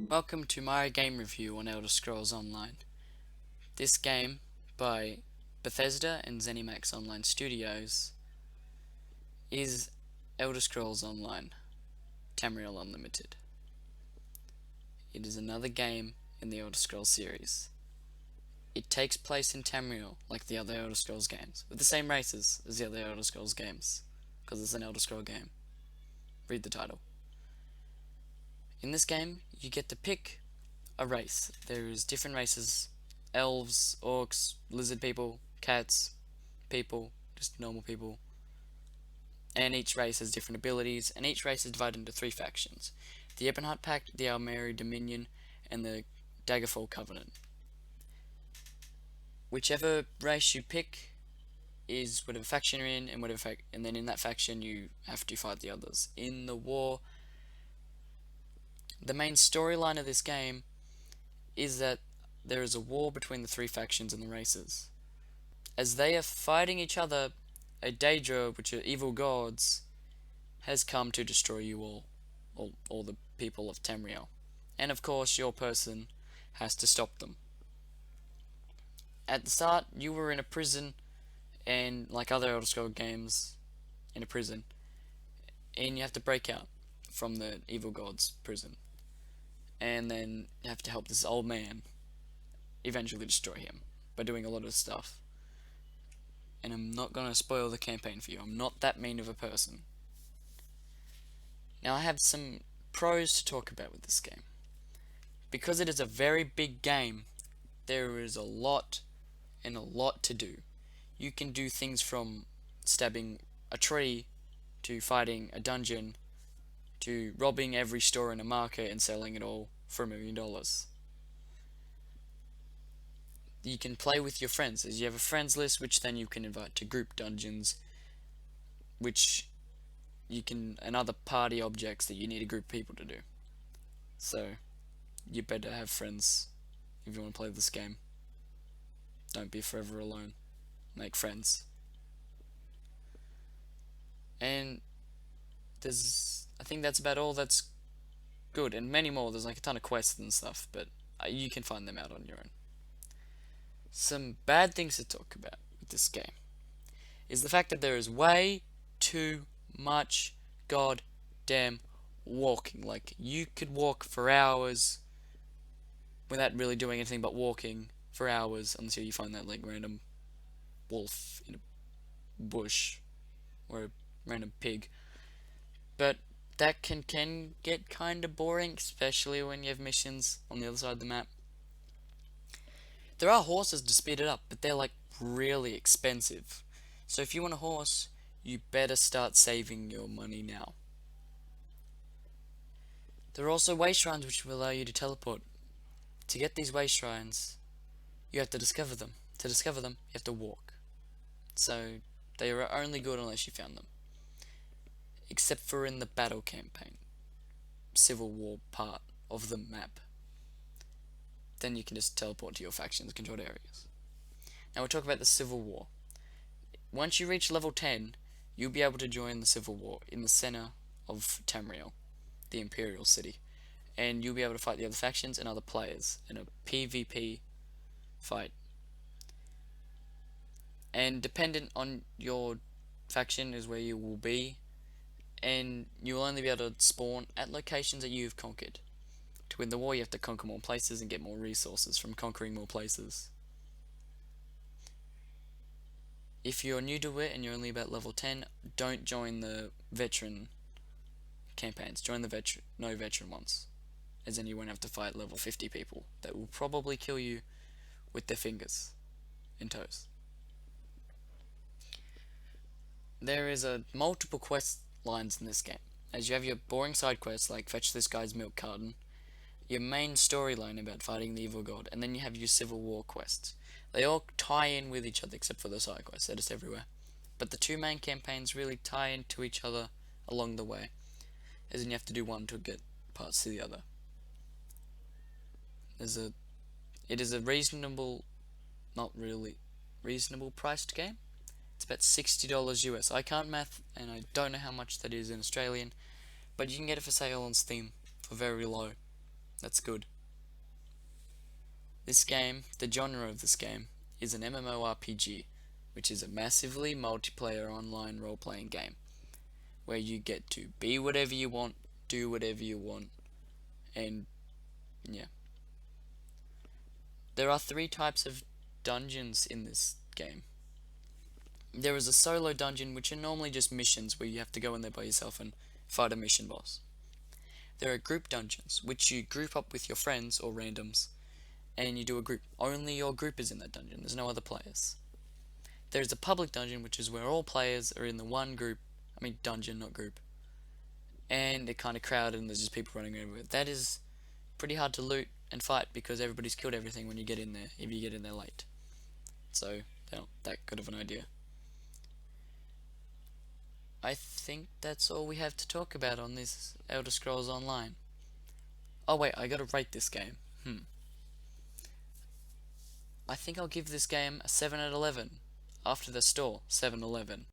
Welcome to my game review on Elder Scrolls Online. This game, by Bethesda and ZeniMax Online Studios, is Elder Scrolls Online, Tamriel Unlimited. It is another game in the Elder Scrolls series. It takes place in Tamriel, like the other Elder Scrolls games, with the same races as the other Elder Scrolls games, because it's an Elder Scroll game. Read the title. In this game, you get to pick a race. There's different races: elves, orcs, lizard people, cats, people, just normal people. And each race has different abilities, and each race is divided into three factions: the Ebonheart Pact, the Almeri Dominion, and the Daggerfall Covenant. Whichever race you pick is whatever faction you're in, and and then in that faction you have to fight the others. In the war, the main storyline of this game is that there is a war between the three factions and the races. As they are fighting each other, a Daedra, which are evil gods, has come to destroy you all the people of Tamriel. And of course, your person has to stop them. At the start, you were in a prison, and like other Elder Scrolls games, in a prison, and you have to break out from the evil god's prison. And then you have to help this old man eventually destroy him by doing a lot of stuff. And I'm not going to spoil the campaign for you. I'm not that mean of a person. Now I have some pros to talk about with this game. Because it is a very big game, there is a lot to do. You can do things from stabbing a tree, to fighting a dungeon, to robbing every store in a market and selling it all for $1 million. You can play with your friends, as you have a friends list, which then you can invite to group dungeons, which you can, and other party objects that you need a group of people to do. So you better have friends if you want to play this game. Don't be forever alone. Make friends. And I think that's about all that's good, and many more. There's like a ton of quests and stuff, but you can find them out on your own. Some bad things to talk about with this game is the fact that there is way too much goddamn walking. Like, you could walk for hours without really doing anything but walking for hours until you find that like random wolf in a bush or a random pig. But that can get kind of boring, especially when you have missions on the other side of the map. There are horses to speed it up, but they're like really expensive. So if you want a horse, you better start saving your money now. There are also way shrines which will allow you to teleport. To get these way shrines, you have to discover them. To discover them, you have to walk. So they are only good unless you found them. Except for in the battle campaign, Civil War part of the map. Then you can just teleport to your faction's controlled areas. Now we'll talk about the Civil War. Once you reach level 10, you'll be able to join the Civil War in the center of Tamriel, the Imperial City. And you'll be able to fight the other factions and other players in a PvP fight. And dependent on your faction is where you will be, and you'll only be able to spawn at locations that you've conquered. To win the war, you have to conquer more places and get more resources from conquering more places. If you're new to it and you're only about level 10, don't join the veteran campaigns. Join the no veteran ones, as then you won't have to fight level 50 people that will probably kill you with their fingers and toes. There is a multiple quest lines in this game, as you have your boring side quests like fetch this guy's milk carton, your main storyline about fighting the evil god, and then you have your Civil War quests. They all tie in with each other except for the side quests, they're just everywhere. But the two main campaigns really tie into each other along the way, as in you have to do one to get parts to the other. It is a reasonable, not really reasonable priced game. It's about $60 US. I can't math, and I don't know how much that is in Australian, but you can get it for sale on Steam for very low. That's good. This game, the genre of this game, is an MMORPG, which is a massively multiplayer online role-playing game, where you get to be whatever you want, do whatever you want, and yeah. There are three types of dungeons in this game. There is a solo dungeon, which are normally just missions where you have to go in there by yourself and fight a mission boss. There are group dungeons, which you group up with your friends or randoms, and you do a group. Only your group is in that dungeon, there's no other players. There's a public dungeon, which is where all players are in the one group, dungeon, not group, and they're kind of crowded and there's just people running everywhere. That is pretty hard to loot and fight because everybody's killed everything when you get in there, if you get in there late. So, they're not that good of an idea. I think that's all we have to talk about on this Elder Scrolls Online. Oh wait, I gotta rate this game. I think I'll give this game a 7 out of 11. After the store, 7-11.